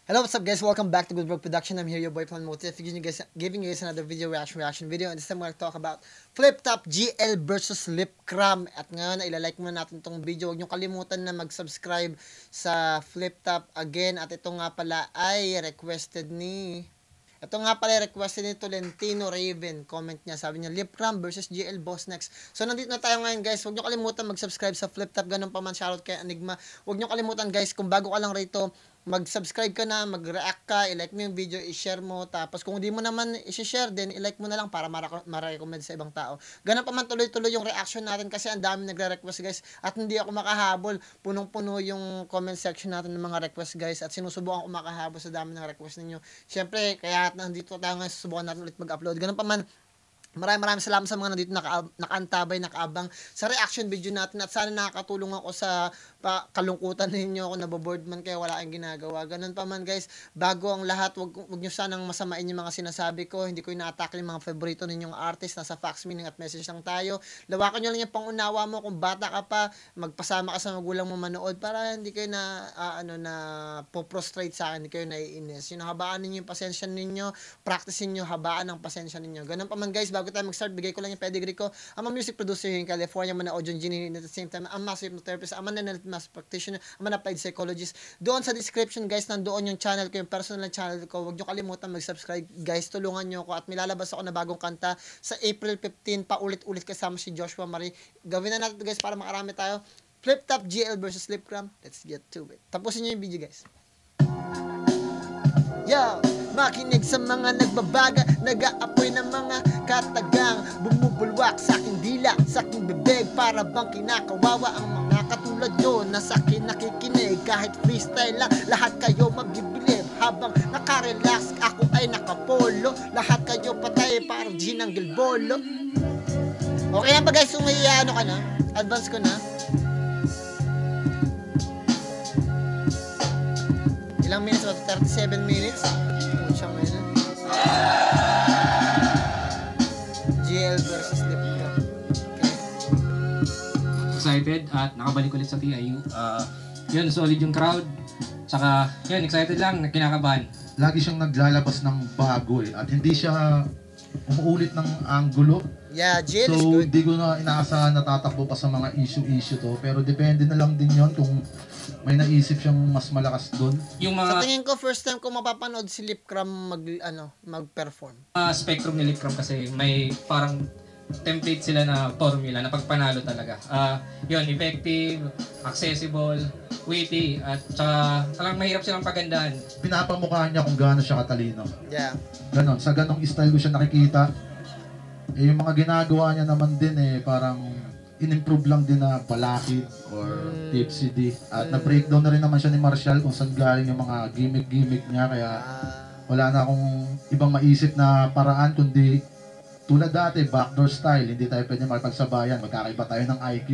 Hello, what's up guys? Welcome back to Goodbrook Production. I'm here, your boy Plan Motif, giving you guys another reaction video. And this time we're going to talk about Flip Top GL versus Lip Cram. At ngayon, ilalike muna natin itong video. Huwag nyo kalimutan na mag-subscribe sa Flip Top again. At ito nga pala ay requested ni Tolentino Raven. Comment niya, sabi niya, Lip Cram versus GL Boss next. So, nandito na tayo ngayon, guys. Huwag nyo kalimutan mag-subscribe sa Flip Top. Ganun pa man, shoutout kay Enigma. Huwag nyo kalimutan, guys, kung bago ka lang rito, mag-subscribe ka na, mag-react ka, i-like mo yung video, i-share mo. Tapos, kung hindi mo naman i-share din, i-like mo na lang para ma-recommend sa ibang tao. Ganun pa man, tuloy-tuloy yung reaction natin kasi ang dami nagre-request, guys. At hindi ako makahabol. Punong-puno yung comment section natin ng mga request, guys. At sinusubukan ko makahabol sa dami ng request ninyo. Siyempre, kaya nandito tayo ngayon, susubukan natin ulit mag-upload. Ganun pa man, maraming salamat sa mga nandito nakaantabay, nakaabang sa reaction video natin at sana nakakatulong ako sa kalungkutan ninyo ako naboboard man kaya wala kang ginagawa. Ganun pa man guys, bago ang lahat, wag nyo sanang masamain yung mga sinasabi ko. Hindi ko ina-attack yung mga favorito ninyong artist. Nasa fax meaning at message lang tayo. Lawakan nyo lang yung pangunawa mo. Kung bata ka pa, magpasama ka sa magulang mo manood para hindi kayo na po-prostrate sa akin, hindi kayo naiinis. Yung habaan ninyo yung pasensya ninyo, practicein nyo habaan ng pasensya ninyo. Ganun pa man guys, bago tayo mag-start, bigay ko lang yung pedigree ko. I'm a music producer here in California, I'm an audio engineer at the same time, I'm a massive hypnotherapist, I'm an NLP practitioner, I'm an applied psychologist. Doon sa description guys, nandoon yung channel ko, yung personal channel ko. Huwag nyo kalimutan mag-subscribe guys, tulungan nyo ako at milalabas ako na bagong kanta sa April 15, paulit-ulit kasama si Joshua Marie. Gawin na natin guys para makarami tayo. Flip Top GL versus Lip Cram. Let's get to it. Tapusin nyo yung video guys. Yo! Makinig sa mga nagbabaga, nag-aapoy ng mga katagang bumubulwak sa aking dila, sa aking bibig, para bang kinakawawa ang mga katulad nyo na sa akin nakikinig. Kahit freestyle lang, lahat kayo mabibilib habang nakarelax, ako ay nakapolo. Lahat kayo patay parang Ginang Gilbolo. Okay na ba guys, kung may ano ka na? Advance ko na. Ilang minutes ba? 37 minutes? GL versus Lip Cram. Okay. Excited at nakabalik ulit sa TIU. Yun, solid yung crowd. Saka, yun, excited lang, kinakabahan. Lagi siyang naglalabas ng bago at hindi siya umuulit ng anggulo. Yeah, GL so, is good. Hindi ko na inaasahan na tatakbo pa sa mga issue to. Pero depende na lang din yon kung may naisip siyang mas malakas doon. Yung mga sa tingin ko, first time ko mapapanood si Lip Cram mag-perform. Spectrum ni Lip Cram kasi may parang template sila na formula na pagpanalo talaga. Yun, effective, accessible, witty, at saka talagang mahirap silang pagandahan. Pinapamukha niya kung gaano siya katalino. Yeah. Ganon, sa ganong style ko siya nakikita. Eh, yung mga ginagawa niya naman din parang in-improve lang din na balakid or tipsy D. At na-breakdown na rin naman siya ni Marshall kung saan galing yung mga gimmick niya. Kaya wala na akong ibang maisip na paraan kundi tulad dati, backdoor style. Hindi tayo pwede makipagsabayan. Magkakaiba tayo ng IQ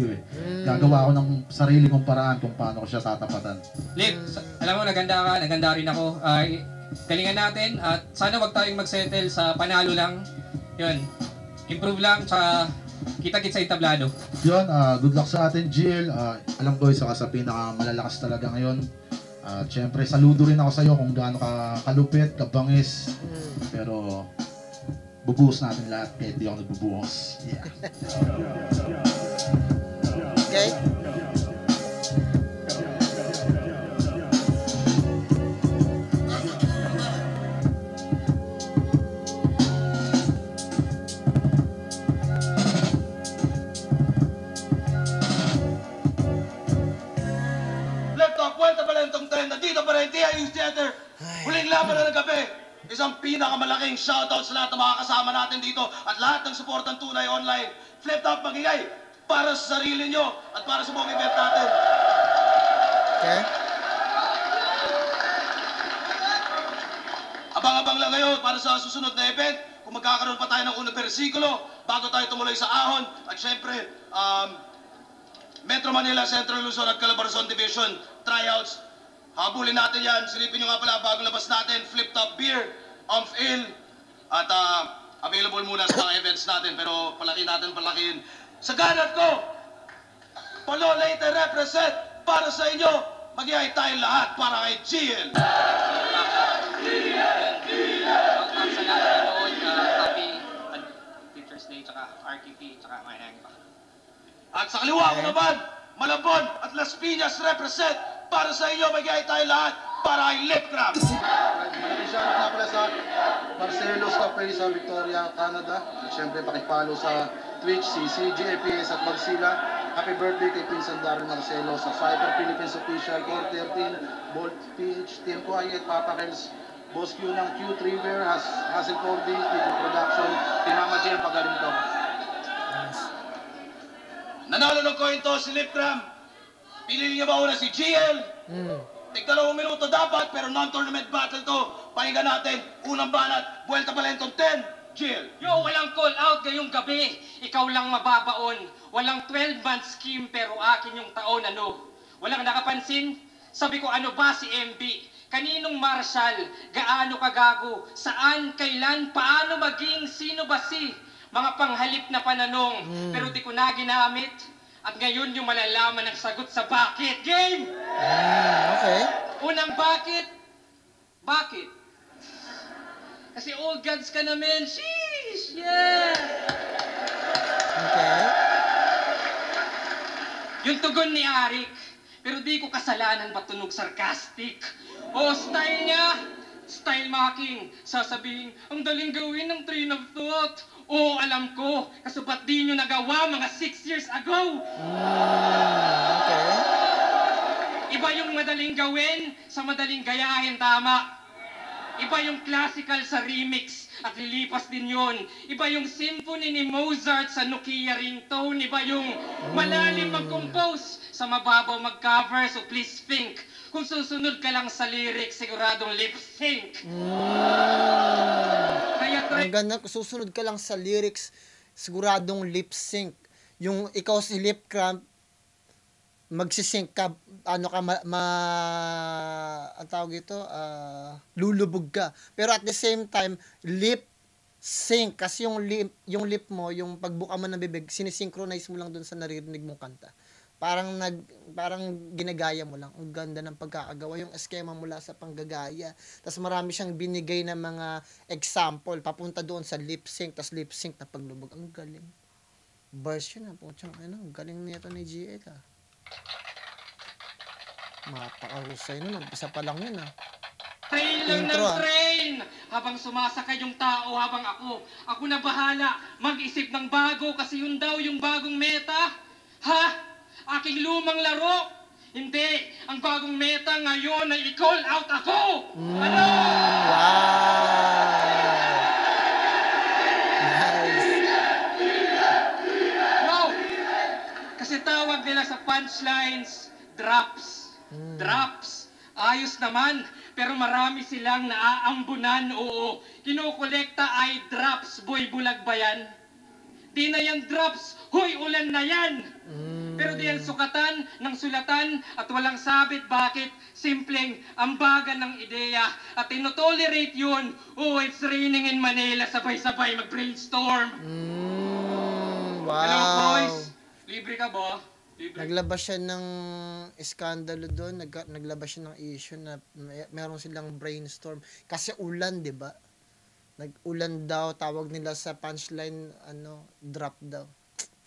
Gagawa ako ng sarili kong paraan kung paano ko siya tatapatan. Lip, alam mo, naganda rin ako. Galingan natin at sana wag tayong mag-settle sa panalo lang. Yun, improve lang, tsaka kita-kit sa entablado. Yun, good luck sa atin, Jill. Alam ko, isa ka sa pinakamalalakas talaga ngayon. Siyempre, saludo rin ako sa iyo kung gaano ka kalupit, kabangis. Pero, bubuhos natin lahat kahit di ako nagbubuhos. Yeah. Okay? Kwenta pala itong trend. Nandito pa rin, TIU Theater. Huling laban na ng gabi. Isang pinakamalaking shoutout sa lahat ng mga kasama natin dito at lahat ng supportang Tunay Online. Flip Top magigay para sa sarili nyo at para sa buong event natin. Okay. Abang-abang lang ngayon para sa susunod na event. Kung magkakaroon pa tayo ng unang bersikulo bago tayo tumuloy sa ahon. At syempre, Metro Manila, Central Luzon at Calabarzon Division tryouts. Habulin natin yan. Silipin nyo nga pala bago labas natin. Flip Top Beer, Umph Ale. At available muna sa mga events natin. Pero palakin. Sa ganat ko, Palo Leyte represent para sa inyo. Mag-iay tayo lahat para kay GL. At sa kaliwa ko naman, Malabon at Las Piñas represent. Para sa inyo, magigay tayo lahat para kay Lip Cram. Maraming shoutout nga pala sa Barcelos Cafe sa Victoria, Canada. At syempre pakipalo sa Twitch si CGFPS at Magsila. Happy birthday kay Pinsan Darren Marcelo sa Cyber Philippines Official, Core 13, Bolt PH, Team Quiet, Papa Kels, Boss Q ng Q3 Wear, Hassel 4D, Tito Production, Team Mama J, pagaling to. Nanalo ng coin toss si Lip Cram. Pili niya ba una si GL? Tig-2 minuto dapat, pero non-tournament battle to. Pakinggan natin, unang banat, Vuelta Valentong 10, GL. Yo, walang call out ngayong gabi. Ikaw lang mababaon. Walang 12-month scheme pero akin yung taon ano. Walang nakapansin? Sabi ko ano ba si MB? Kaninong marshal? Gaano kagago? Saan? Kailan? Paano maging? Sino ba si? Mga panghalip na pananong. Pero di ko na ginamit. At ngayon yung malalaman ang sagot sa bakit. Game! Okay. Unang bakit? Bakit? Kasi old gods ka naman. Sheesh! Yeah! Okay. Yung tugon ni Arik, pero di ko kasalanan ba't tunog sarcastic. O style niya, style making, sasabihin, ang daling gawin ng train of thought. O alam ko, kaso ba't di nyo nagawa mga 6 years ago? Okay. Iba yung madaling gawin sa madaling gayahin, tama. Iba yung classical sa remix at lilipas din yon. Iba yung symphony ni Mozart sa Nokia ringtone. Iba yung malalim mag-compose sa mababaw mag-cover. So please think. Kung susunod ka lang sa lyrics, siguradong lip sync. Kaya Ang ganda, susunod ka lang sa lyrics, siguradong lip sync. Yung ikaw si Lip Cram, magsisync ka, ano ka, ang tawag ito, lulubog ka. Pero at the same time, lip sync. Kasi yung lip mo, yung pagbuka mo ng bibig, sinisynchronize mo lang dun sa naririnig mong kanta. Parang ginagaya mo lang. Ang ganda ng pagkakagawa. Yung eskema mula sa panggagaya. Tapos marami siyang binigay na mga example. Papunta doon sa lip sync. Tapos lip sync na paglubog. Ang galing. Verse yun. Ang galing nito ni GL. Mapakahusay nun. Umpisa pa lang yun. train lang Intro, ng train! Habang sumasakay yung tao, habang ako na bahala mag-isip ng bago kasi yun daw yung bagong meta. Ha? Aking lumang laro? Hindi. Ang bagong meta ngayon ay i-call out ako! Ano? Wow! Nice. Wow! Kasi tawag nila sa punchlines, drops. Drops. Ayos naman. Pero marami silang naaambunan, oo. Kinukolekta ay drops, boy, bulag ba yan? Di na yan drops, hoy, ulan na yan! Pero di yan sukatan ng sulatan at walang sabit. Bakit? Simpleng ambagan ng ideya at tinotolerate yun. Oh, it's raining in Manila, sabay-sabay mag-brainstorm. Wow. Hello, boys. Libre ka ba? Libre. Naglabas siya ng iskandalo doon, naglabas siya ng issue na meron silang brainstorm. Kasi ulan, di ba? Nag-ulan daw, tawag nila sa punchline, drop daw.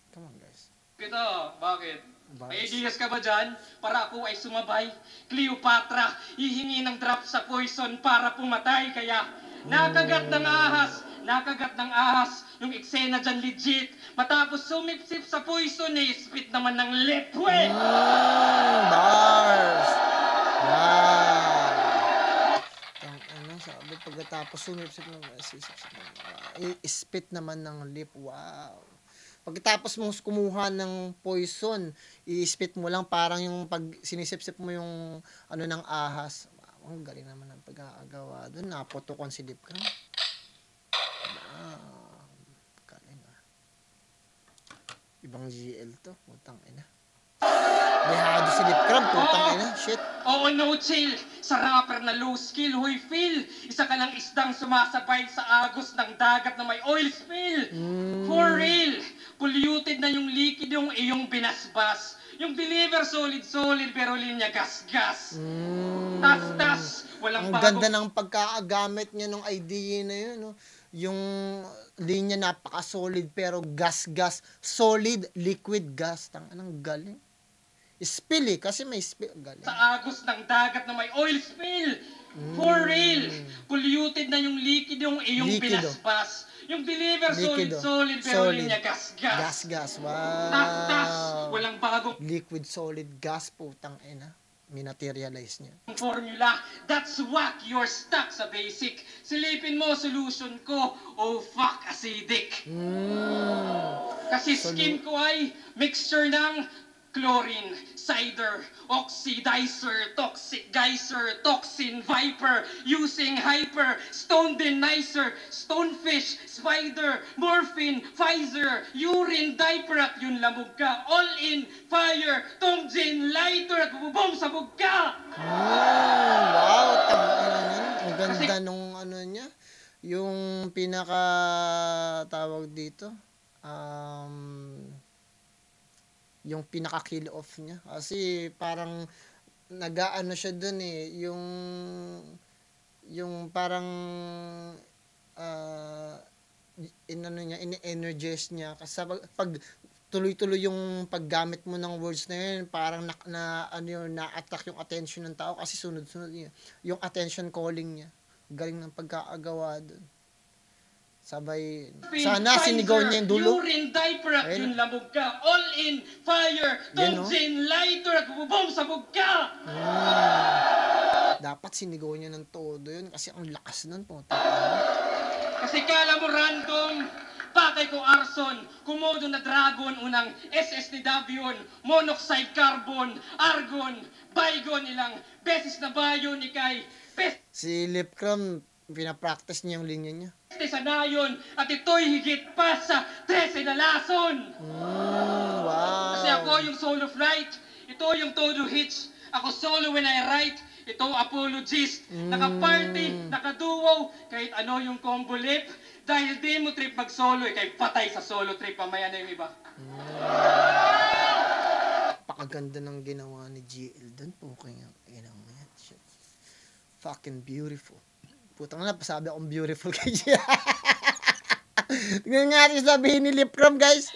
Come on, guys. Kita, bakit? May Bars. ideas ka ba dyan? Para ako ay sumabay. Cleopatra, hihingi ng drop sa poison para pumatay. Kaya, nakagat ng ahas, yung eksena dyan legit. Matapos sumipsip sa poison, spit naman ng liquid. Bars! Wow! Sabi, pagkatapos sumipsip ng spit naman ng lip. Wow! Pagkatapos mong kumuha ng poison, i-spit mo lang parang yung pag sinisip-sip mo yung ng ahas. Wow, ang galing naman ng pagkakagawa doon. Naputukon si Lip Cram. Galing Ibang GL to. Putang ina. Dehado si Lip Cram. Putang ina. Shit. Oo, no chill. Sa rapper na low skill, huy feel. Isa ka lang isdang sumasabay sa agos ng dagat na may oil spill. For real. Polluted na yung liquid yung iyong binasbas. Yung deliver solid pero linya gas. Tas, walang Ang bago. ganda ng pagkakagamit niya ng idea na yun, no? Yung linya napaka-solid pero gas, solid, liquid gas. Anong galing. Spill kasi may spill. Galing. Sa agos ng dagat na may oil spill. For real. Polluted na yung liquid yung iyong Liquido. pinaspas. Yung deliver Liquido. solid pero Solid. linya gas. Gas. Tas, Wow. walang bagong Liquid solid gas, putang ina. Minaterialize niya. formula. That's whack. You're stuck sa basic. Silipin mo, solution ko. Oh, fuck, acidic. Kasi skin ko ay mixture ng chlorine, cider, oxidizer, toxic geyser, toxin, viper, using hyper, stone denizer, stonefish, spider, morphine, Pfizer, urine, diaper at yun lamog ka. All in, fire, tongjin, lighter at bubong sabog ka. Wow, ang ganda nung ano niya. Yung pinaka tawag dito, yung pinaka kill off niya. Kasi parang nag-aano siya dun yung parang inano niya, in-energize niya. Kasi pag tuloy-tuloy yung paggamit mo ng words na yun, parang na-attract yung attention ng tao kasi sunod-sunod niya. Yung attention calling niya. Galing ng pagkakagawa dun. Sabay, sana sinigaw niya yung dulo. Urine, diaper at Ayun. yun lamog ka. All in, fire, Yan, no? tongjin, lighter at bubong sabog ka. Dapat sinigaw niya ng todo yun kasi ang lakas nun po. Kasi kala mo random, pakay ko arson, kumodo na dragon, unang SS ni Davion, monoxide carbon, argon, baygon ilang beses na bayo ni kay Si Lipcram, pinapractice niya yung linya niya. peste sa nayon, at ito'y higit pa sa 13 na lason. Wow. Kasi ako yung solo flight, ito yung todo hits, ako solo when I write, ito apologist, naka-party, naka-duo, kahit ano yung combo lip, dahil di mo trip mag-solo, kay patay sa solo trip, mamaya na yung iba. Pakaganda ng ginawa ni GL doon. Puking ang inang yan. Shit. Fucking beautiful. Putang na, pasabi akong beautiful kay GL. Tingnan nga rin sabihin ni Lipcram, guys.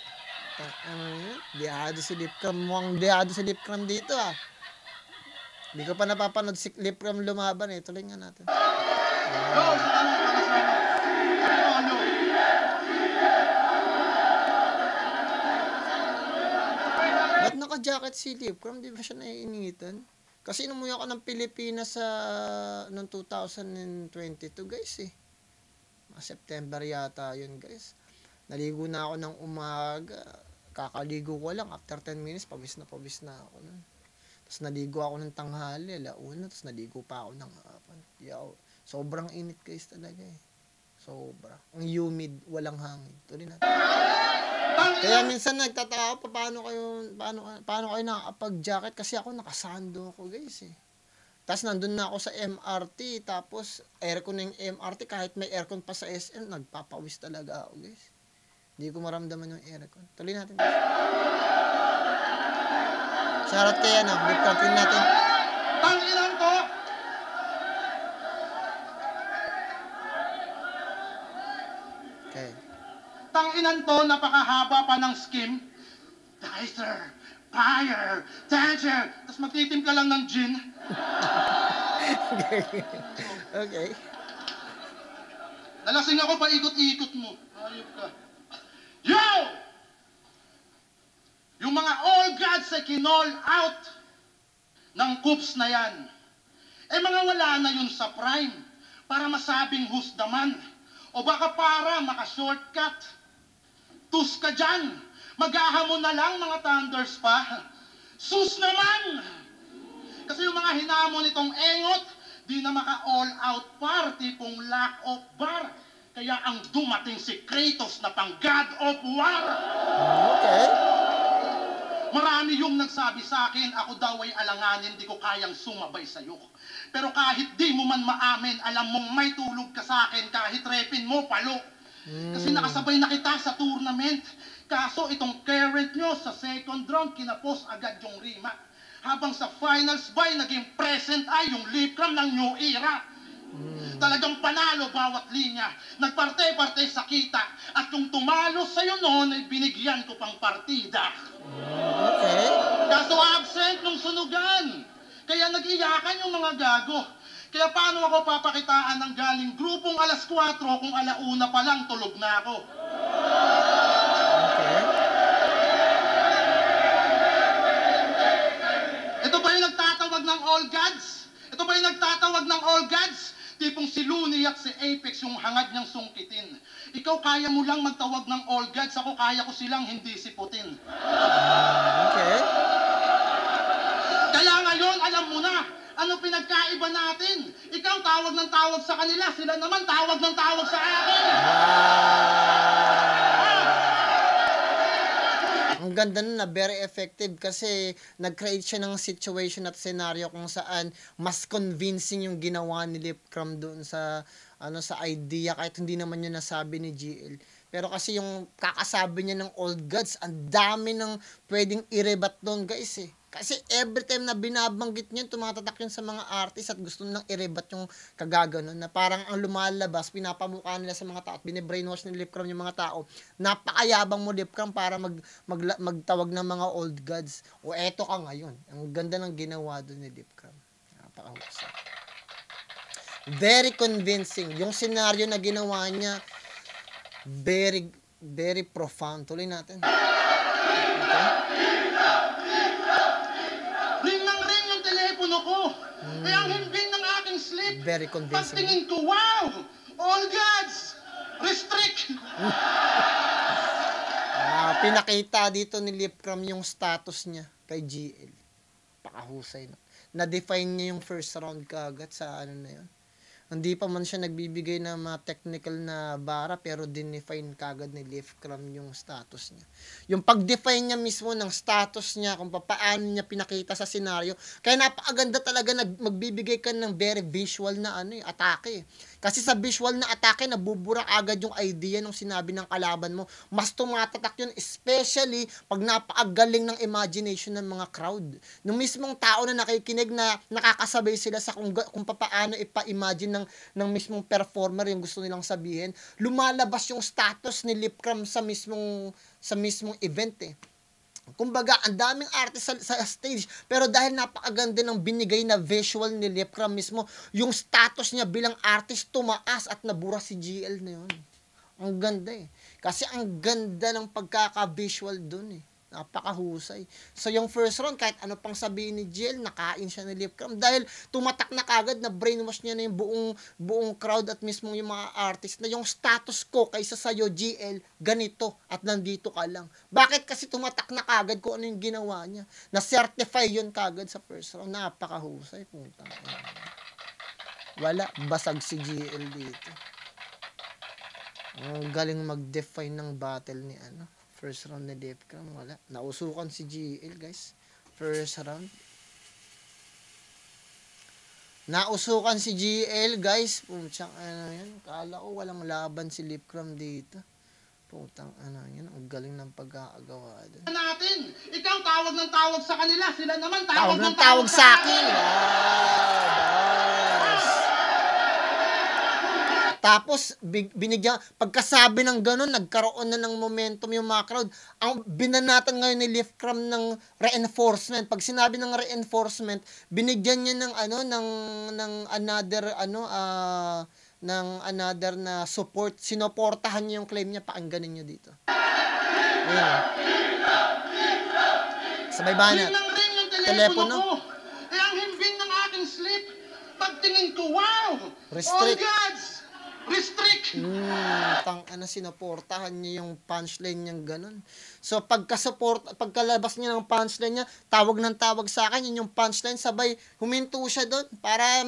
Dihado si Lipcram. Mukhang dihado si Lipcram dito, ah. Hindi ko pa napapanood si Lipcram lumaban, eh. Tuloy nga natin. Ba't naka-jacket si Lipcram? Di ba siya naiinitan? Kasi inumuwi ako ng Pilipinas sa noong 2022, guys, eh. September yata yun, guys. Naligo na ako ng umaga. Kakaligo ko lang. After 10 minutes, pawis na ako nun. Tapos naligo ako ng tanghali, alauna. Tapos naligo pa ako ng hapon. Sobrang init, guys, talaga, eh. Sobra. Ang humid, walang hangin. Tuloy natin. Kaya minsan nagtataka ako paano kayo nakakapag-jacket kasi ako nakasando ako, guys, eh. Tapos nandun na ako sa MRT, tapos aircon ng MRT, kahit may aircon pa sa SM, nagpapawis talaga ako, guys. Hindi ko maramdaman yung aircon. Tuloy natin, guys. Shoutout kaya na, lip-cutting natin. Tanginan ko! Okay. Tanginan to, napakahaba pa ng skim. Dicer, fire, danger. Tapos magtitimpla lang ng gin. Okay. Nalasing ako pa ikot-ikot mo. Ayop ka. Yo! Yung mga all gods ay kinall out ng coops na yan. Eh mga wala na yun sa prime para masabing who's the man. O baka para maka-shortcut. Tus ka dyan. Maghahamon na lang mga thunders pa. Sus naman! Kasi yung mga hinamon nitong engot, di na maka-all out par, tipong lack of bar. Kaya ang dumating si Kratos na pang God of War. Okay. Marami yung nagsabi sa akin, ako daw ay alanganin, di ko kayang sumabay sa'yo. Pero kahit di mo man maamin, alam mong may tulog ka sa akin kahit repin mo palo. Kasi nakasabay na kita sa tournament. Kaso itong current nyo sa second round, kinapos agad yung rima. Habang sa finals by, naging present ay yung lip cram ng new era. Talagang panalo bawat linya. Nagparte-parte sa kita. At kung tumalo sa'yo noon, ay binigyan ko pang partida. Okay. Kaso absent nung sunugan. Kaya nag-iyakan yung mga gago. Kaya paano ako papakitaan ng galing grupong alas 4 kung alauna pa lang tulog na ako? Okay. Ito ba yung nagtatawag ng all gods? Ito ba yung nagtatawag ng all gods? Tipong si Looney at si Apex yung hangad niyang sungkitin. Ikaw kaya mo lang magtawag ng all gods, ako kaya ko silang hindi siputin. Okay. Kaya ngayon, alam mo na, ano pinagkaiba natin? Ikaw tawag ng tawag sa kanila, sila naman tawag ng tawag sa akin. Ang ganda nun na very effective kasi nag-create siya ng situation at scenario kung saan mas convincing yung ginawa ni Lipcram doon sa sa idea kahit hindi naman niya nasabi ni GL. Pero kasi yung kakasabi niya ng old gods, ang dami ng pwedeng i-rebat doon, guys eh. Kasi every time na binabanggit niya, tumatatak yun sa mga artist at gusto nilang i-rebat yung kagaganon na parang ang lumalabas, pinapamukha nila sa mga tao at bine-brainwash ni Lipcram yung mga tao. Napakayabang mo, Lipcram, para magtawag ng mga old gods. O eto ka ngayon. Ang ganda ng ginawa doon ni Lipcram. Napakahusay. Very convincing. Yung scenario na ginawa niya, very, very profound. Tuloy natin. Okay. Ring ng ring yung telepono ko. Kaya ang himbing ng aking sleep. Very convincing. Pagtingin ko, wow! All gods! Restrict! Pinakita dito ni Lipcram yung status niya kay GL. Pakahusay na. Na-define niya yung first round kaagad sa na yun. Hindi pa man siya nagbibigay ng mga technical na bara pero dinefine kagad ni Lipcram yung status niya. Yung pag-define niya mismo ng status niya kung paano niya pinakita sa senaryo. Kaya napakaganda talaga magbibigay ka ng very visual na atake. Kasi sa visual na atake nabubura agad yung idea ng sinabi ng kalaban mo. Mas tumatatak yun especially pag napakagaling ng imagination ng mga crowd. Yung mismong tao na nakikinig na nakakasabay sila sa kung paano ipa-imagine ng mismong performer yung gusto nilang sabihin, lumalabas yung status ni Lipcram sa mismong event eh. Kumbaga, ang daming artist sa stage, pero dahil napakaganda ng binigay na visual ni Lipcram mismo, yung status niya bilang artist tumaas at nabura si GL na yun. Ang ganda eh. Kasi ang ganda ng pagkaka-visual dun eh. Napakahusay. So yung first round, kahit ano pang sabihin ni GL, nakain siya ni Lipcram dahil tumatak na kagad na brainwash niya na yung buong crowd at mismo yung mga artist na yung status ko kaysa sa'yo GL, ganito at nandito ka lang. Bakit? Kasi tumatak na kagad kung ano yung ginawa niya. Na-certify yun kagad sa first round. Napakahusay. Punta. Wala. Basag si GL dito. Ang galing mag-define ng battle ni first round ni Lipcram, wala. Nausukan si GL, guys. First round. Nausukan si GL, guys. Putang yan. Kala ko walang laban si Lipcram dito. Putang yan. Ang galing ng pag-aagawa doon. Natin! Ikaw tawag ng tawag sa kanila, sila naman Tawag ng tawag sa akin. Tapos, binigyan, pagkasabi ng gano'n, nagkaroon na ng momentum yung mga crowd. Ang binanatan ngayon ni Lipcram ng reinforcement. Pag sinabi ng reinforcement, binigyan niya ng another na support. Sinoportahan niya yung claim niya. Pakingganin niyo dito. Ayan. Sabay banat. Ring ng ring yung telepono ko. Eh, ang himbing ng aking sleep. Pagtingin ko, wow! Restrict. All gods! Restrict! Sinoportahan niya yung punchline niyang ganun. So, pagkalabas niya ng punchline niya, tawag ng tawag sa akin, yun yung punchline, sabay, huminto siya doon para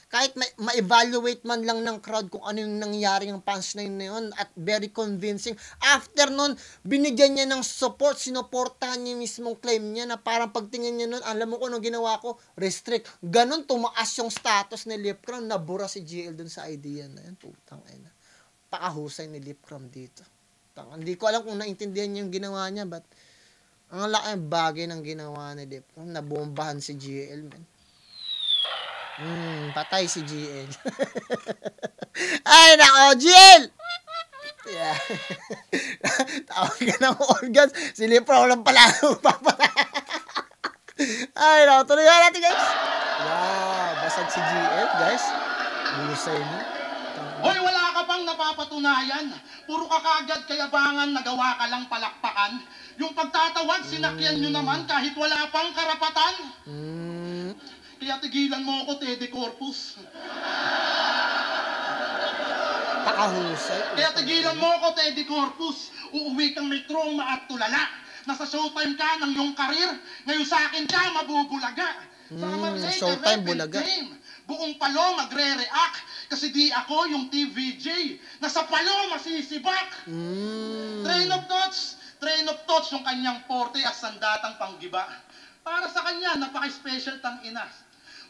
kahit ma-evaluate man lang ng crowd kung ano yung nangyari yung punchline na yun at very convincing. After nun, binigyan niya ng support, sinoportahan niya yung mismong claim niya na parang pagtingin niya nun, alam mo kung anong ginawa ko? Restrict. Ganun, tumaas yung status ni Lipcram, nabura si GL dun sa idea na yun. Putang ina. Pakahusay ni Lipcram dito. Hindi ko alam kung naintindihan niya yung ginawa niya, but ang laki ng bagay ng ginawa ni Lip Cram. Nabombahan si GL, man. Patay si GL. Ay, nako, GL! Yeah. Tawag ka ng organs. Si Lip Cram lang pala. Ay, nako, tuloy na natin, guys. Wow, basag si GL, guys. Bulusay mo. Hoy, wala ka bang napapatunayan? Puro ka kagad kayabangan, nagawa ka lang palakpakan. Yung pagtatawag, sinakyan nyo naman kahit wala pang karapatan. Kaya tigilan mo ako, Teddy Corpus. Pakahusay. Kaya tigilan mo ako, Teddy Corpus. Uuwi kang may trauma at tulala. Nasa showtime ka ng iyong karir. Ngayon sa akin ka, mabubulaga. Showtime, bulaga. Buong palo magre-react. Kasi di ako yung TVJ. Nasa palo masisibak. Train of thoughts yung kanyang porte at sandatang panggiba. Para sa kanya, napaka-special tang ina.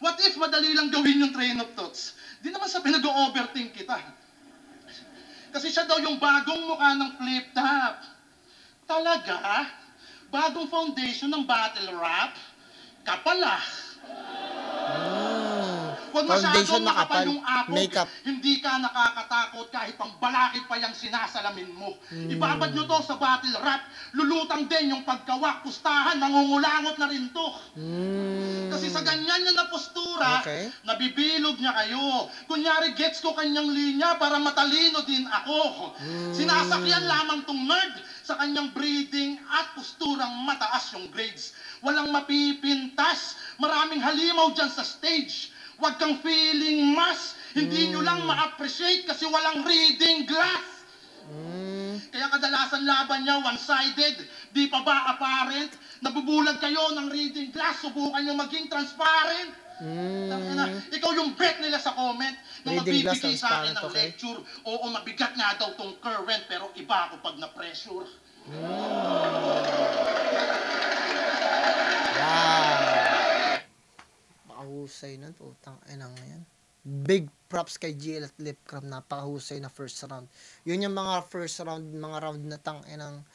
What if madali lang gawin yung train of thoughts? Di naman sa pinag-overthink kita. Kasi siya daw yung bagong mukha ng flip top. Talaga? Bagong foundation ng battle rap? Kapala. Huwag Foundation masyadong na makapal kapal. yung apog. Makeup. Hindi ka nakakatakot kahit pang balakid pa yung sinasalamin mo. Ibabad nyo to sa battle rap. Lulutang din yung pagkawak. Pustahan, nangungulangot na rin to. Kasi sa ganyan niya na postura, Okay. nabibilog niya kayo. Kunyari, gets ko kanyang linya para matalino din ako. Sinasakyan lamang tong nerd sa kanyang breathing at posturang mataas yung grades. Walang mapipintas. Maraming halimaw dyan sa stage. Huwag kang feeling mas. Hindi nyo lang ma-appreciate kasi walang reading glass. Kaya kadalasan laban niya one-sided. Di pa ba apparent? Nabubulag kayo ng reading glass. Subukan nyo maging transparent. Ikaw yung bet nila sa comment na Reading glass, magbibigay sa akin transparent, ng okay. lecture. Oo, mabigat nga daw tong current pero iba ako pag na-pressure. Wow. Pakahusay nun. Putang ina nga yan. Big props kay GL at Lip Cram. Napakahusay na first round. Yun yung mga first round, mga round na tang-inang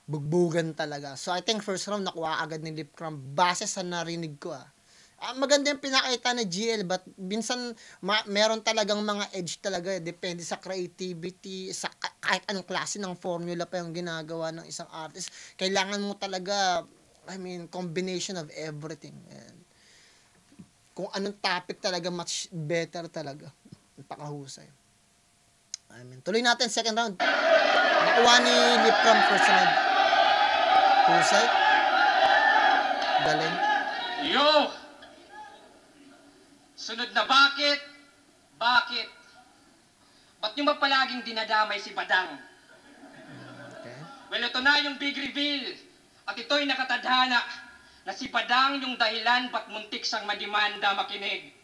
bugbugan talaga. So I think first round nakuha agad ni Lip Cram base sa narinig ko maganda yung pinakita ni GL, but minsan meron talagang mga edge talaga. Depende sa creativity, sa kahit anong klase ng formula pa yung ginagawa ng isang artist. Kailangan mo talaga, combination of everything. And kung anong topic talaga, much better talaga. Pakahusay. Tuloy natin, second round. Nakuha ni Lip Cram first round. Husay. Galing. Yo! Sunod na bakit? Bakit? Ba't nyo ba palaging dinadamay si Badang? Okay. Well, ito na yung big reveal. At ito'y nakatadhana na si Badang yung dahilan ba't muntik siyang madimanda makinig.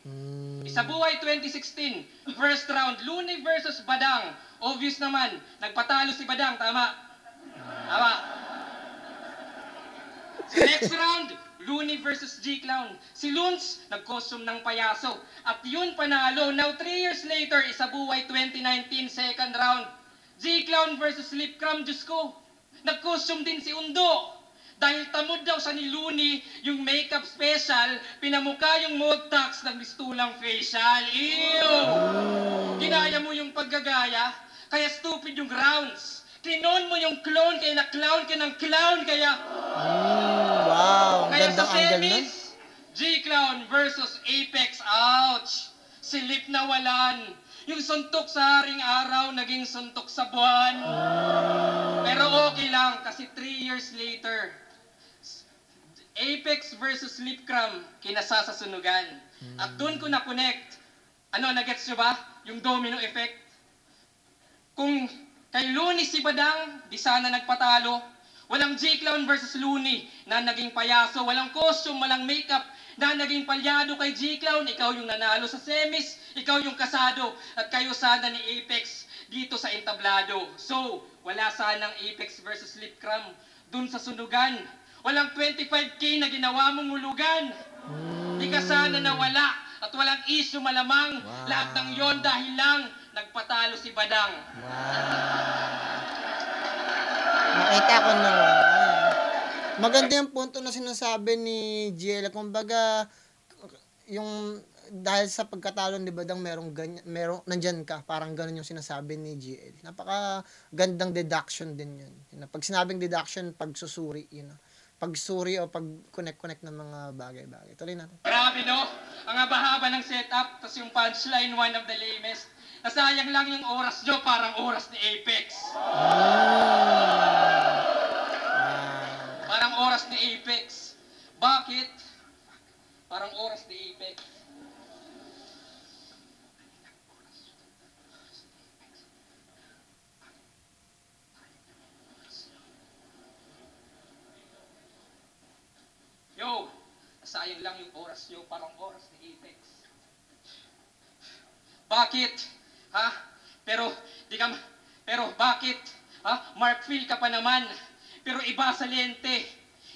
Sa buhay 2016, first round, Looney versus Badang. Obvious naman, nagpatalo si Badang, tama? Tama. Sa next round, Looney versus G-Clown. Si Loons, nag-costume ng payaso. At yun panalo. Now, 3 years later, isa buhay 2019, second round. G-Clown versus Lip Cram, Diyos ko. Nag-costume din si Undo. Dahil tamod daw sa ni Looney, yung makeup special, pinamukha yung Modtax ng mistulang facial. Ew! Ginaya mo yung paggagaya, kaya stupid yung rounds. Klinon mo yung clone, kaya na-clown ka ng clown, kaya... Wow, ang Kaya gandang sa angle nun. semis, G-Clown versus Apex, ouch! Silip na walan. Yung suntok sa haring araw, naging suntok sa buwan. Pero okay lang, kasi 3 years later, Apex versus Lip Cram, kinasasasunugan. At doon ko na-connect. Nagets nyo ba? Yung domino effect. Kung kay Looney si Badang, di sana nagpatalo. Walang G-Clown versus Looney na naging payaso. Walang costume, walang makeup na naging palyado kay G-Clown. Ikaw yung nanalo sa semis, ikaw yung kasado. At kayo sana ni Apex dito sa entablado. So, wala sanang Apex versus Lip Cram dun sa sunugan. Walang 25K na ginawa mong hulugan. Di ka sana nawala at walang issue malamang. Wow. Lahat ng yon dahil lang nagpatalo si Badang. Wow. Nakita ko na. Ayan. Maganda yung punto na sinasabi ni GL. Kumbaga, yung dahil sa pagkatalo ni Badang merong ganyan, nandyan ka, parang ganun yung sinasabi ni GL. Napaka gandang deduction din yun. Pag sinabing deduction, pagsusuri, pagsuri o pag-connect ng mga bagay-bagay. Tuloy natin. Grabe no? Ang haba-haba ng setup, tapos yung punchline, one of the lamest. Nasayang lang yung oras nyo, parang oras ni Apex. Parang oras ni Apex. Bakit? Parang oras ni Apex. Yo, sayang lang yung oras nyo, parang oras ni Apex. Bakit? Ha? Pero bakit? Ha? Mark Phil ka pa naman. Pero iba sa lente.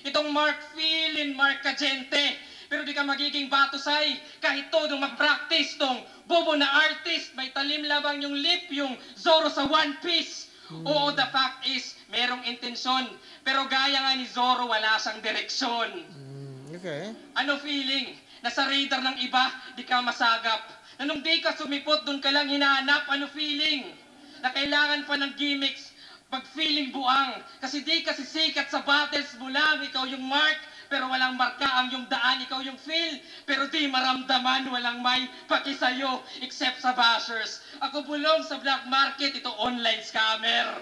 Itong Mark Phil and Mark Cagente. Pero di ka magiging batusay kahit todo mag-practice tong bobo na artist. May talim labang yung lip, yung Zoro sa One Piece. Oo, the fact is, merong intensyon. Pero gaya nga ni Zoro, wala siyang direksyon. Okay. Ano feeling? Nasa radar ng iba, di ka masagap. Na nung di ka sumipot, dun ka lang hinahanap. Ano feeling? Na kailangan pa ng gimmicks, pag-feeling buang. Kasi di ka sisikat sa battles mo lang. Ikaw yung mark, pero walang marka ang yung daan. Ikaw yung feel, pero di maramdaman. Walang may paki sa'yo, except sa bashers. Ako bulong sa black market, ito online scammer.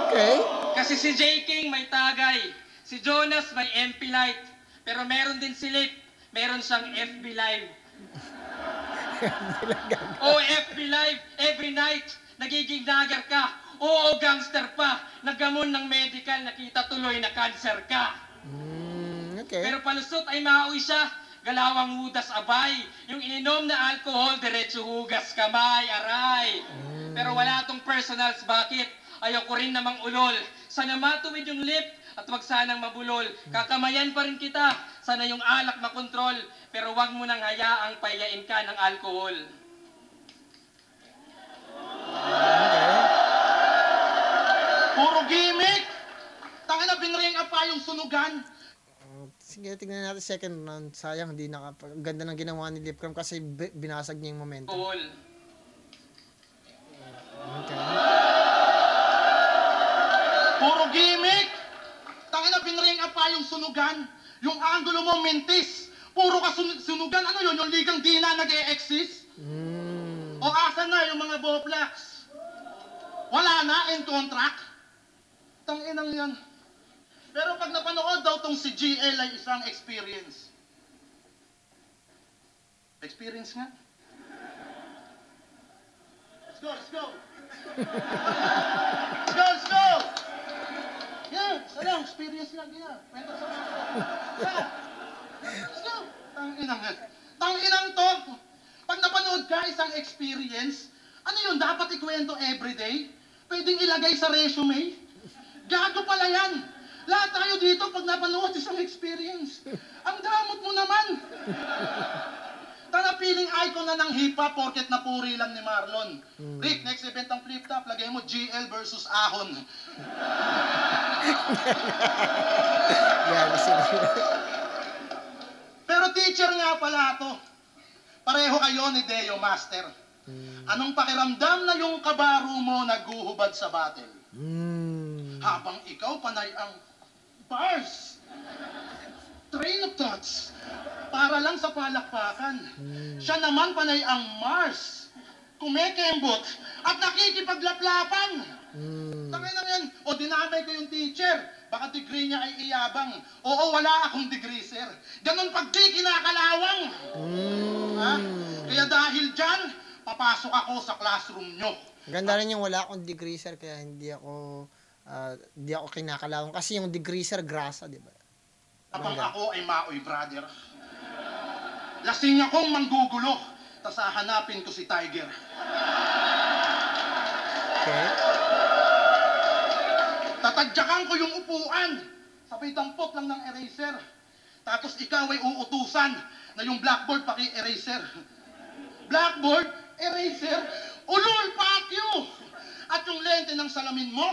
Okay. Kasi si J. King may tagay. Si Jonas may MP Light. Pero meron din si Lip. Meron siyang FB Live. FB Live, every night, nagiging nagger ka. Oo, gangster pa. Naggamon ng medical, nakita tuloy na cancer ka. Okay. Pero palusot ay mauwi siya. Galawang hudas abay. Yung ininom na alcohol, diretso hugas kamay, aray. Pero wala tong personals, bakit? Ayoko rin namang ulol. Sana matuwid yung lip at wag sanang mabulol. Kakamayan pa rin kita. Sana yung alak makontrol. Pero wag mo nang hayaang payain ka ng alcohol. Puro gimmick! Tangin na binring up pa yung sunugan. Sige, tignan natin second round. Sayang, hindi ganda ng ginawa ni Lipcram kasi binasag niya yung momentum. Alcohol. Okay. Puro gimmick! Tangin na binring up pa yung sunugan. Yung angulo mo mintis. Puro ka sunugan. Ano yun? Yung ligang di na nag-e-exist? O asan na yung mga boplax? Wala na in contract? Tanginang yan. Pero pag napanood daw tong si GL ay isang experience. Experience nga? Let's go, let's go! Let's go, let's go! Yan, salang, experience lang yan. Kwento sa mga. Yan. Let's go! Tanginang yan. Tanginang to. Pag napanood ka isang experience, ano yun, dapat ikwento everyday? Pwedeng ilagay sa resume? Gago pala yan. Lahat tayo dito pag napanood isang experience. Ang damot mo naman. Tanapiling icon na ng hip-hop porket napuri lang ni Marlon. Rick, next event ang flip top, lagay mo GL versus Ahon. Pero teacher nga pala to. Pareho kayo ni Deo Master. Anong pakiramdam na yung kabaro mo naguhubad sa battle? Habang ikaw panay ang bars, train of thoughts, para lang sa palakpakan. Siya naman panay ang Mars, kumekembot at nakikipaglaplapan. Tangin na yan. O dinamay ko yung teacher, baka degree niya ay iyabang. Oo, wala akong degree, sir. Ganon pag di kinakalawang. Ha? Kaya dahil dyan, papasok ako sa classroom nyo. Ganda rin yung wala akong degree, sir, kaya hindi ako kinakalawang. Kasi yung degree, sir, grasa, di ba? Habang ako ay maoy, brother. Lasing akong manggugulo, tas hahanapin ko si Tiger. Okay. Tatadyakan ko yung upuan, sabay dampot lang ng eraser. Tapos ikaw ay uutusan na yung blackboard paki-eraser. Blackboard, eraser, ulul, fuck you! At yung lente ng salamin mo,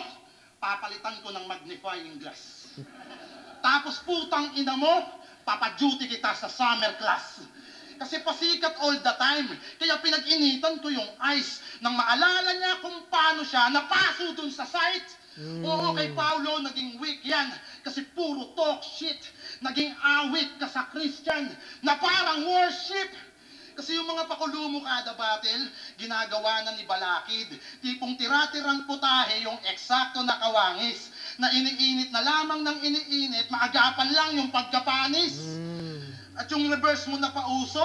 papalitan ko ng magnifying glass. Tapos putang ina mo, papaduty kita sa summer class. Kasi pasikat all the time. Kaya pinag-initan ko yung ice nang maalala niya kung paano siya napaso dun sa site. Oo, kay Paulo, naging weak yan. Kasi puro talk shit. Naging awit ka sa Christian na parang worship. Kasi yung mga pakulumo kada battle, ginagawa na ni Balakid. Tipong tira-tirang putahe yung eksakto na kawangis. Na iniinit na lamang ng iniinit, maagapan lang yung pagkapanis. At yung reverse mo na pauso,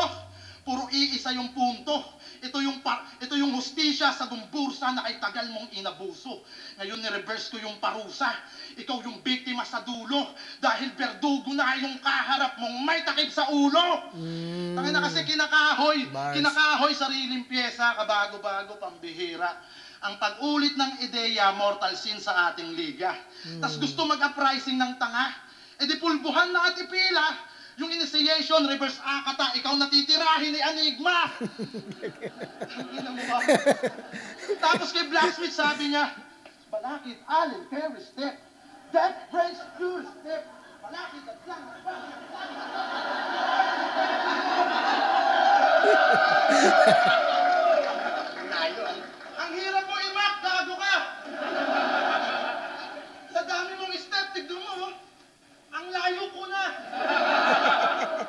puro iisa yung punto. Ito yung hustisya sa dumbursa na kay tagal mong inabuso. Ngayon ni-reverse ko yung parusa. Ikaw yung biktima sa dulo. Dahil berdugo na yung kaharap mong may takip sa ulo. Tangin na kasi kinakahoy sariling pyesa, kabago-bago, pambihira. Ang pag-ulit ng ideya, mortal sin sa ating liga. Tas gusto mag-uprising ng tanga, edi pulbuhan na at ipila. Yung initiation, reverse akata, ikaw natitirahin ni Enigma. Tapos kay Blacksmith sabi niya, Balakid, Allen, carry step. That breaks pure step. Balakid at lang. Ang hirap mo imak, gago ka. Sa dami mong step, tignan mo, ang layo ko na.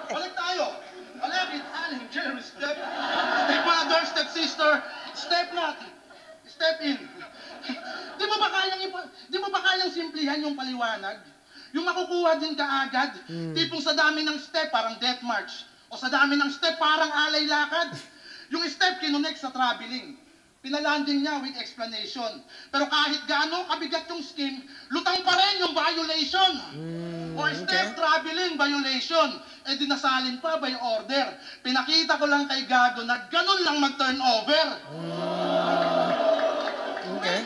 Balik tayo. Balakid, Allen, carry step. Step mother, step sister, step not. Step in. Di mo ba kayang simplihan yung paliwanag? Yung makukuha din kaagad. Tipong sa dami ng step, parang death march. O sa dami ng step, parang alay lakad. Yung step, kinunek sa traveling. Pinalanding niya with explanation. Pero kahit gaano kabigat yung scheme, lutang pa rin yung violation. Or step traveling violation. Eh dinasalin pa by order. Pinakita ko lang kay Gago na ganun lang mag-turn over. Okay.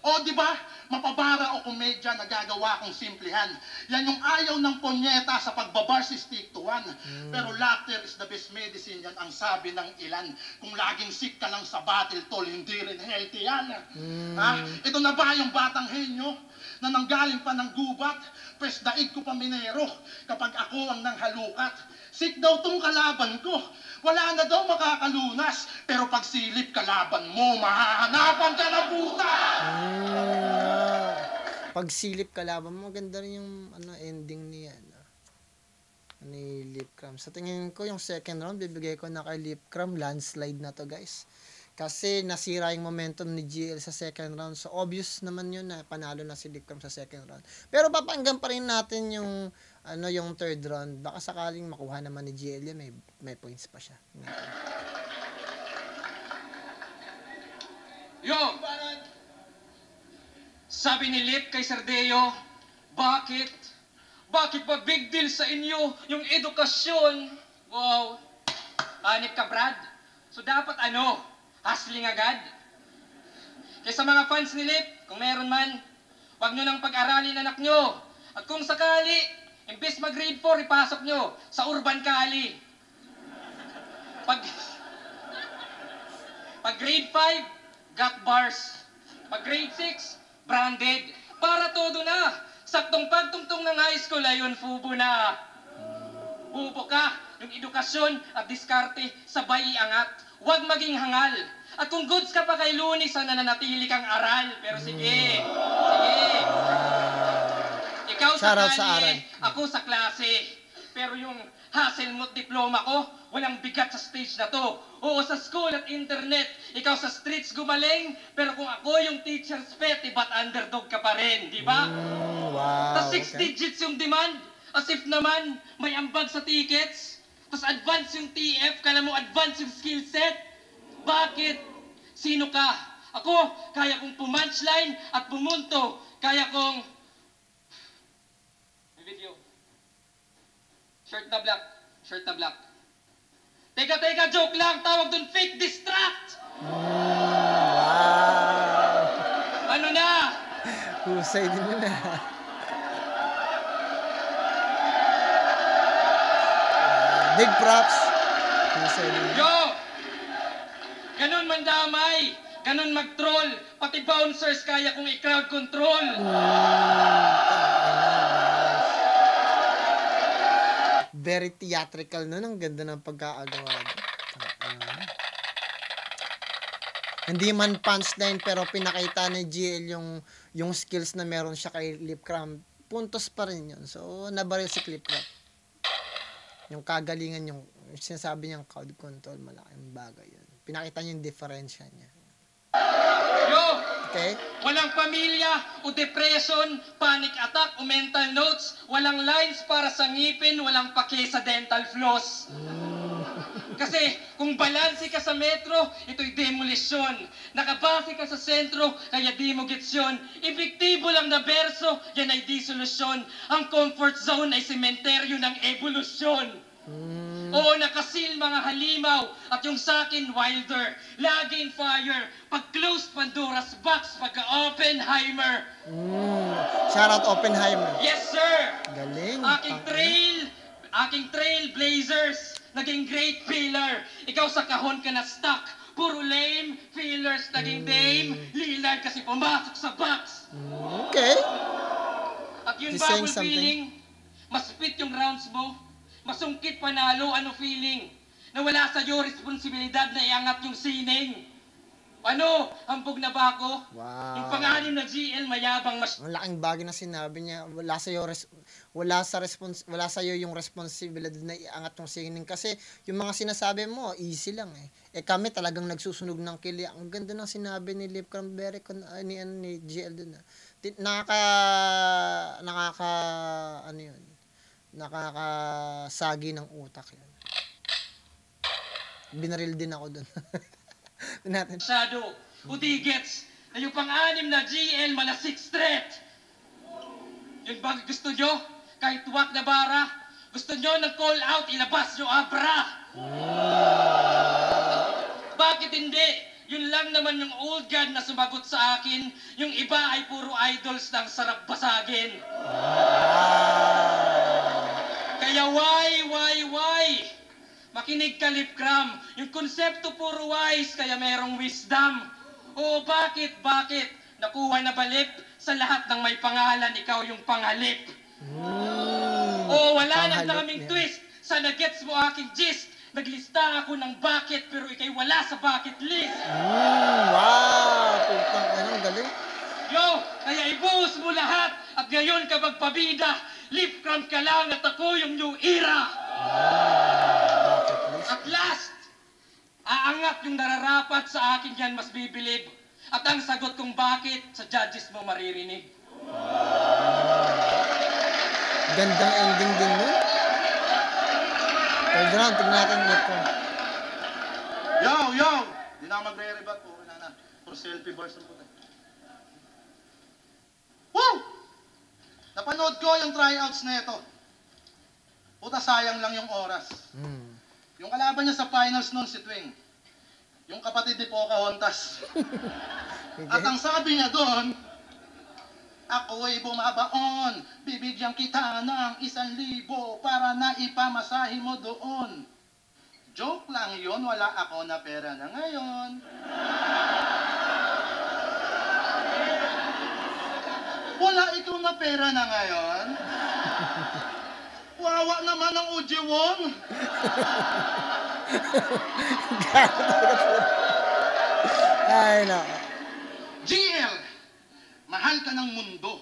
O di ba? Mapabara o komedya na gagawa kong simplihan. Yan yung ayaw ng ponyeta sa pagbabar si stick to one. Pero laughter is the best medicine, yan ang sabi ng ilan. Kung laging sick ka lang sa battle, tol, hindi rin healthy yan. Ha? Ito na ba yung batang henyo na nanggaling pa ng gubat? Pwes daig ko pa minero kapag ako ang nanghalukat. Sick daw tong kalaban ko. Wala na daw makakalunas. Pero pag silip kalaban mo, mahahanapan ka ng puta! Pagsilip kalaban mo, ganda rin yung ending ni Lipcram. Sa tingin ko, yung second round, bibigay ko na kay Lipcram. Landslide na to, guys. Kasi nasira yung momentum ni GL sa second round. So, obvious naman yun na panalo na si Lipcram sa second round. Pero papanggan pa rin natin yung third round. Baka sakaling makuha naman ni GL yun, may points pa siya. Yo! Sabi ni Lip kay Sardeo, bakit? Bakit ba big deal sa inyo yung edukasyon? Wow! Hanip ka, Brad. So dapat hustling agad? Kaya sa mga fans ni Lip, kung meron man, wag nyo nang pag-aralin anak nyo. At kung sakali, imbes mag-grade 4, ipasok nyo sa Urban Kali. Pag grade 5, got bars. Pag grade 6, branded. Para todo na. Saktong pagtungtong ng high school, ayun, fubo na. Bubo ka. Yung edukasyon at diskarte, sabay iangat. Huwag maging hangal. At kung goods ka pa kay Lunis, sana nanatili kang aral. Pero sige. Ikaw sa kali, ako sa klase. Pero yung Hasselmut diploma ko, walang bigat sa stage na to. Oo, sa school at internet, ikaw sa streets gumaling, pero kung ako yung teacher's pet, ba't underdog ka pa rin, di ba? Wow, Tas 6 digits yung demand, as if naman may ambag sa tickets. Tas advance yung TF, kala mo advance yung skill set. Bakit? Sino ka? Ako, kaya kong pumunchline at pumunto. Kaya kong... May video. Shirt na black. Teka, joke lang. Tawag dun fake distract. Wow. Ano na? Husay din yun Big props. Husay din. Yo! Ganun man damay. Ganun mag-troll. Pati bouncers kaya kong i-crowd control. Very theatrical nun. Ang ganda ng pagkakagawa. Hindi man punchline pero pinakita ni GL yung skills na meron siya kay Lip Cram. Puntos pa rin yun. So, nabaril si Lip Cram. Yung kagalingan, yung sinasabi niyang crowd control, malaking bagay yun. Pinakita niya yung diferensya niya. Yo! Okay? Walang pamilya o depression, panic attack o mental notes, walang lines para sa ngipin, walang pake sa dental floss. Kasi kung balanse ka sa metro, ito'y demolisyon. Nakabase ka sa sentro, kaya di mo gets yun. Epektibo lang na berso, yan ay di solusyon. Ang comfort zone ay sementeryo ng evolusyon. Oo, nakasil mga halimaw, at yung sakin wilder. Lagi in fire, pag closed Pandora's box, pagka Oppenheimer. Shoutout Oppenheimer. Yes sir! Galing. Aking trailblazers, naging great pillar. Ikaw sa kahon ka na stuck. Puro lame, fillers, naging dame. Lillard kasi pumasok sa box. Okay. At yun He's ba saying ang something. feeling? Masupit yung rounds mo. Masungkit panalo, ano feeling? Na wala sa'yo responsibilidad na iangat yung sining. Ano? Hambog na ba ako? Wow. Yung pangalim na GL mayabang Ang laking bagay na sinabi niya, wala sa yung responsibilidad na iangat yung singing kasi yung mga sinasabi mo easy lang eh kami talagang nagsusunog ng kili. Ang ganda ng sinabi ni Lip Cranberry ni GL dun nakakasagi ng utak yun. Binaril din ako dun. Natin. Shadow, udigets, na yung pang-anim na GL mala 6 threat. Yung bang gusto nyo? Kahit wak na bara, gusto nyo ng call out, ilabas nyo abra. Bakit hindi? Yun lang naman yung old god na sumagot sa akin. Yung iba ay puro idols ng sarap basagin. Kaya why? Makinig ka, Lip Cram. Yung konsepto puro wise, kaya merong wisdom. Oo, bakit? Nakuha na balip sa lahat ng may pangalan, ikaw yung pangalip. Oo, wala nang daming twist. Sana gets mo aking gist. Naglista ako ng bakit, pero ikay wala sa bucket list. Wow! Putang anong galing. Yo, kaya ibuhos mo lahat at ngayon ka magpabida. Lip Cram ka lang at ako yung new era. At last, aangat yung nararapat sa akin yan mas bibilib. At ang sagot kung bakit, sa judges mo maririnig. Gandang ending din nun. Third round, tignan natin dito. Yo! Di na ako magre-rebat po. Wala na. For selfie bars na po tayo. Woo! Napanood ko yung tryouts na ito. Puta, sayang lang yung oras. Yung kalaban niya sa finals noon si Twing. Yung kapatid ni Pocahontas. At ang sabi niya doon, ako'y bumabaon, bibigyan kita ng 1,000 para na ipamasahe mo doon. Joke lang yun, wala ako na pera na ngayon. Wala ikaw na pera na ngayon? Wawa naman ang Ujiwon. Ay, no. GL, mahal ka ng mundo.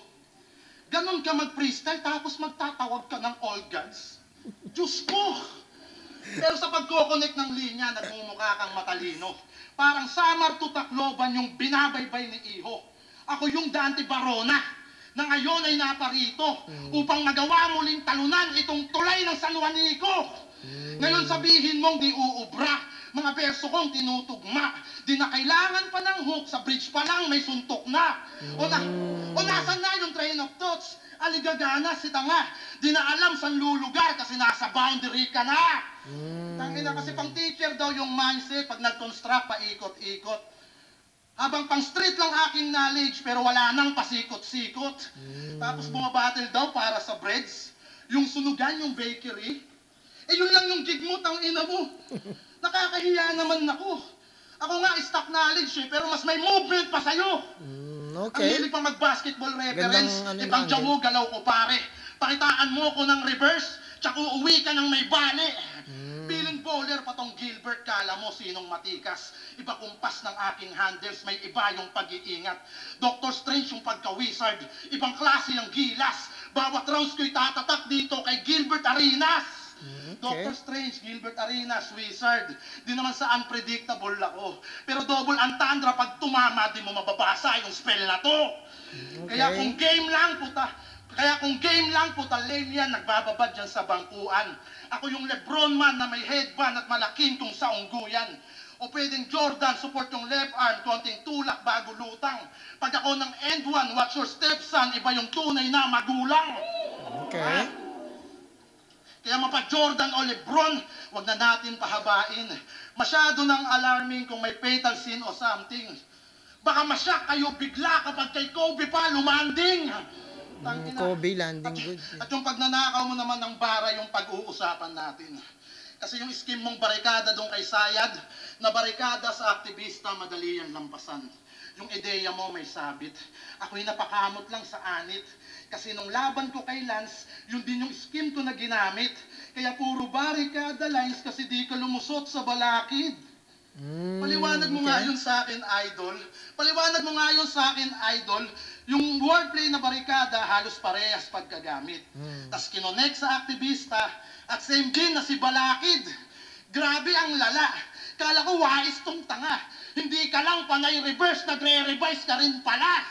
Ganon ka mag-freestyle tapos magtatawag ka ng all gods. Diyos ko! Pero sa pagkoconnect ng linya, nagmumukha kang matalino. Parang Samar to Tacloban yung binabaybay ni Iho. Ako yung Dante Barona na ngayon ay naparito upang magawa muling talunan itong tulay ng San Juanico. Ngayon sabihin mong di uubra, mga verso kong tinutugma. Di na kailangan pa ng hook, sa bridge pa lang may suntok na. O nasan na yung train of thoughts? Aligagana si tanga. Di na alam saan lulugar kasi nasa boundary ka na. Tangina kasi pang teacher daw yung mindset pag nag-construct paikot-ikot. Habang pang street lang aking knowledge pero wala nang pasikot-sikot. Tapos bumabattle daw para sa breads. Yung sunugan, yung bakery. Eh yun lang yung gig mo, tangina mo. Nakakahiya naman ako. Ako nga, stock knowledge eh, pero mas may movement pa sa'yo. Ang Okay. hilig pang mag-basketball reference, Gandang ano ibang naman, jawo, galaw ko pare. Pakitaan mo ko ng reverse, tsaka uuwi ka ng may bali. Feeling bowler pa tong Gilbert, kala mo sinong matikas. Iba kumpas ng aking handles, may iba yung pag-iingat. Doctor Strange yung pagka-wizard, ibang klase ng gilas. Bawat rounds ko'y tatatak dito kay Gilbert Arenas. Doctor Strange, Gilbert Arenas, wizard. Di naman sa unpredictable ako. Pero double entendre pag tumama, di mo mababasa yung spell na to. Kaya kung game lang, puta lame yan, nagbababad dyan sa bangkuan. Ako yung Lebron man na may headband at malaking kung sa ungguyan. O pwedeng Jordan, support yung left arm, konting tulak bago lutang. Pag ako ng end one, watch your stepson, iba yung tunay na magulang. Okay. Kaya mapa-Jordan o Lebron, wag na natin pahabain. Masyado nang alarming kung may fatal sin o something. Baka masyak kayo bigla kapag kay Kobe pa lumanding. Kobe landing good. At yung pagnanakaw mo naman ng bara yung pag-uusapan natin. Kasi yung scheme mong barikada doon kay Sayad, na barikada sa aktivista, madali yan lampasan. Yung ideya mo may sabit. Ako'y napakamot lang sa anit. Kasi nung laban ko kay Lance, yun din yung scheme ko na ginamit. Kaya puro barikada lines kasi di ka lumusot sa balakid. Paliwanag mo nga yun sa akin, idol. Paliwanag mo nga yun sa akin, idol. Yung wordplay na barikada, halos parehas pagkagamit. Tas kinonek sa aktivista, at same din na si Balakid. Grabe ang lala. Kala ko wais tong tanga. Hindi ka lang panay reverse, nagre-revise ka rin pala.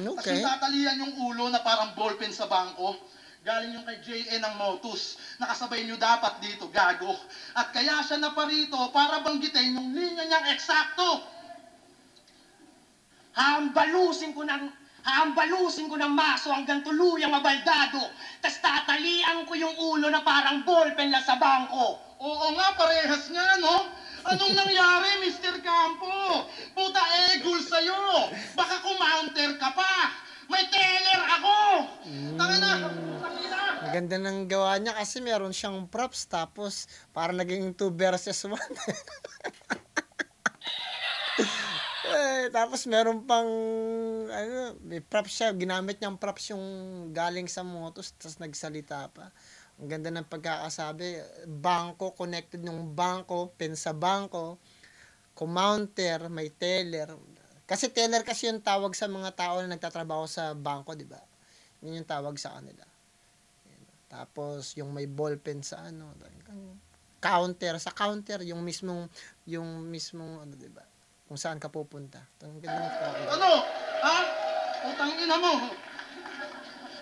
Okay. Kasi tatalian yung ulo na parang ballpen sa bangko. Galing yung kay JN ng Motus. Nakasabay nyo dapat dito, gago. At kaya siya na parito para banggitin yung linya niyang eksakto. Haambalusin ko ng maso hanggang tuluyang mabaldado. Tas tatalian ko yung ulo na parang ballpen lang sa bangko. Oo nga, parehas nga, no? Anong nangyari, Mr. Campo? Puta egul sa'yo. Baka kumounter ka pa. May teller ako. Tangina. Maganda ng gawa niya kasi meron siyang props tapos parang naging 2 versus 1. Tapos meron pang may props siya, ginamit niyang props yung galing sa Motus tapos nagsalita pa. Ang ganda ng pagkakasabi, bangko, connected ng bangko, pen sa bangko, kumounter, may teller. Kasi teller kasi yung tawag sa mga tao na nagtatrabaho sa bangko, di ba? Yun yung tawag sa kanila. Tapos yung may ballpen sa counter, sa counter yung mismong di ba? Kung saan ka pupunta. Ano? Ha? Utang ina mo.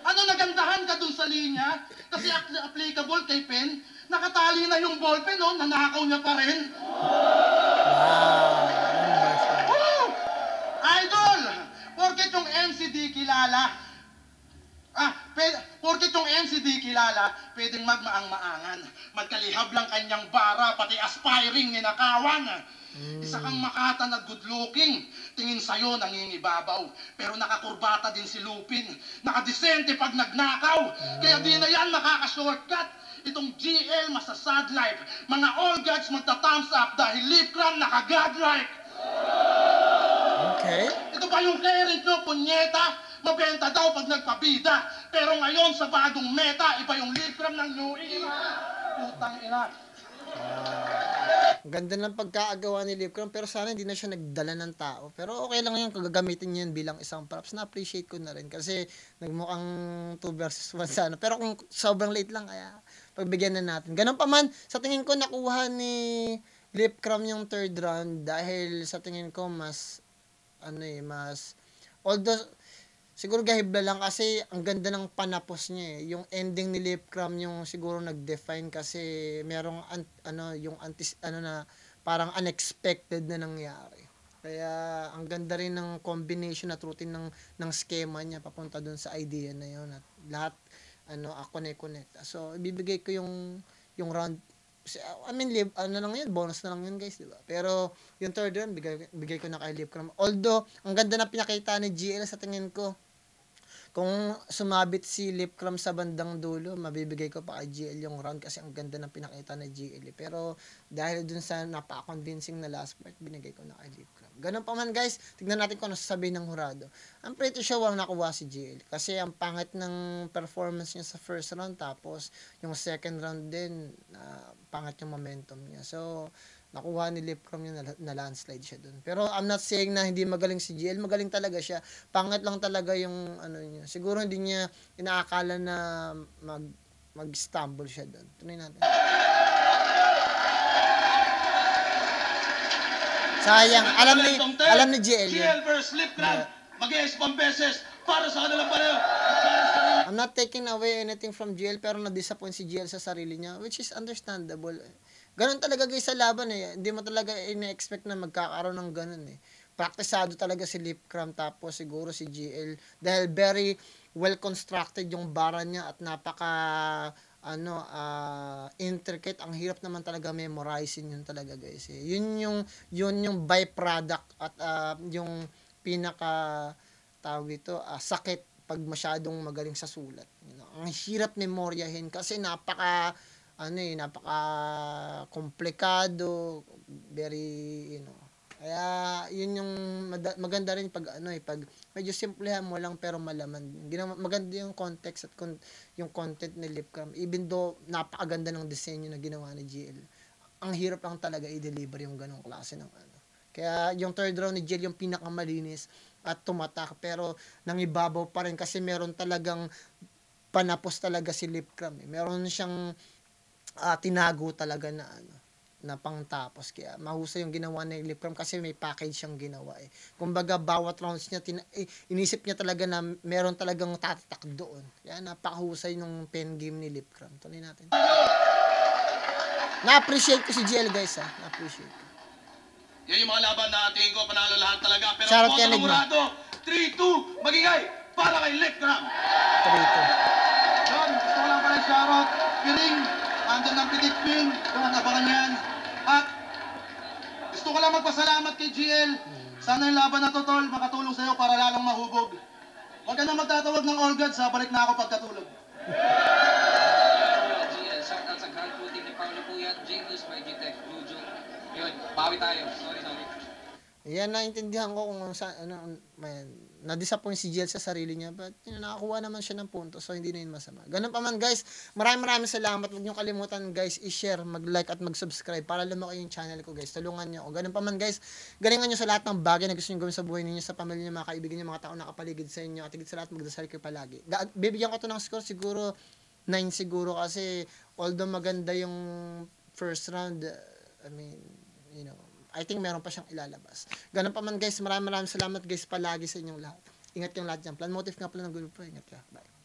Ano nagandahan ka dun sa linya? Kasi applicable kay Pen, nakatali na yung ballpen, no? Nanakaw niya pa rin. Woo! Idol! Porket yung MCD kilala, porket yung MCD kilala, pwedeng magmaang-maangan. Magkalihab lang kanyang bara, pati aspiring ninakawan. Isa kang makata na good looking, tingin sa'yo nangingibabaw. Pero nakakurbata din si Lupin, nakadesente pag nagnakaw. Kaya di na yan makaka-shortcut. Itong GL masasad life, mga all gods magta-thumbs up dahil lip cram naka-godlike. Okay. Ito pa yung current nyo, punyeta. Mabenta daw pag nagpabida. Pero ngayon sa bagong meta, iba yung lip cram ng new era. Putang ina. Ang ganda ng pagkaagawa ni Lipcram pero sana hindi na siya nagdala ng tao. Pero okay lang yan, kagagamitin niya bilang isang props. Na-appreciate ko na rin kasi nagmukhang 2 versus 1 sana. Pero kung sobrang late lang, kaya pagbigyan na natin. Ganun pa man, sa tingin ko nakuha ni Lipcram yung 3rd round dahil sa tingin ko mas although siguro gahibla lang kasi ang ganda ng panapos niya eh. Yung ending ni Lipcram yung siguro nag-define kasi merong parang unexpected na nangyari. Kaya ang ganda rin ng combination at routine ng schema niya papunta dun sa idea na yun at lahat connect. So ibibigay ko yung round. I mean, lang yun, bonus na lang yun guys, di ba? Pero yung 3rd round, bigay ko na kay Lipcram. Although, ang ganda na pinakita ni GL sa tingin ko, Kung sumabit si Lipcram sa bandang dulo, mabibigay ko pa kay GL yung round kasi ang ganda ng pinakita ni GL. Pero dahil dun sa napaka-convincing na last part, binigay ko na kay Lipcram. Ganun pa man guys, tignan natin kung ano sasabihin ng hurado. I'm pretty sure walang nakuha si GL kasi ang pangit ng performance niya sa first round, tapos yung second round din, pangit yung momentum niya. So, nakuha ni Lipcram yun, na landslide siya dun. Pero I'm not saying na hindi magaling si GL, magaling talaga siya. Pangit lang talaga yung ano niya. Siguro hindi niya inaakala na mag-stumble siya dun. Tuloy natin. Sayang, alam ni GL yun. GL versus Lipcram. Mag-iis pang beses para sa kanilang pareho. I'm not taking away anything from GL, pero na-disappoint si GL sa sarili niya, which is understandable. Ganun talaga guys sa laban eh. Hindi mo talaga ina-expect na magkakaroon ng ganun eh. Praktisado talaga si Lipcram, tapos siguro si GL. Dahil very well constructed yung bara niya at napaka intricate. Ang hirap naman talaga memorizing yun talaga guys eh. Yun yung byproduct at yung pinaka tawag ito, sakit pag masyadong magaling sa sulat. You know, ang hirap memoryahin kasi napaka komplikado, very, kaya yun yung maganda rin pag pag medyo simplehan mo lang pero malaman. Maganda yung context at yung content ni Lipcram, even though napakaganda ng disenyo na ginawa ni GL. Ang hirap lang talaga i-deliver yung ganong klase ng Kaya yung third round ni GL yung pinakamalinis at tumatak, pero nangibabaw pa rin kasi meron talagang panapos talaga si Lipcram. Meron siyang tinago talaga na pangtapos. Kaya mahusay yung ginawa ni Lipcram kasi may package siyang ginawa eh. Kumbaga bawat rounds niya inisip niya talaga na meron talagang tatatak doon. Kaya napakahusay nung pen game ni Lipcram. Tuloy natin. Na-appreciate ko si GL guys ha. Na-appreciate ko. Yan yung mga laban na tingin ko panalo lahat talaga. Pero Shoutout po kay sa Enigma. Murado, 3-2, magigay para kay Lipcram. 3-2. John, gusto ko lang pala shoutout. Piring, andyan ng Pitikpin, kung abangan yan. At gusto ko lang magpasalamat kay GL. Sana yung laban na to, tol, makatulong sa'yo para lalong mahubog. Huwag ka na magtatawag ng all gods, balik na ako pagkatulog. GL, shoutout sa grand crew team ni Paolo Puyat, J-News by G-Tech, Lujo. Yun, bawi tayo. Sorry. Ayan, naintindihan ko kung na-disappoint si GL sa sarili niya, but nakakuha naman siya ng punto, so hindi na yun masama. Ganun pa man guys, maraming salamat. Huwag niyo kalimutan guys, i-share, mag-like at mag-subscribe para lumaki yung channel ko guys. Tulungan niyo ako. Ganun pa man guys, galingan niyo sa lahat ng bagay na gusto niyo gawin sa buhay niyo, sa pamilya niyo, mga kaibigan niyo, mga tao nakapaligid sa inyo, at higit sa lahat magdasal kayo palagi. Bibigyan ko to ng score siguro 9 siguro kasi although maganda yung first round, I think meron pa siyang ilalabas. Ganun pa man guys, maraming salamat guys palagi sa inyong lahat. Ingat yung lahat dyan. Plan Motive nga pala ng Google Pro. Ingat ka. Bye.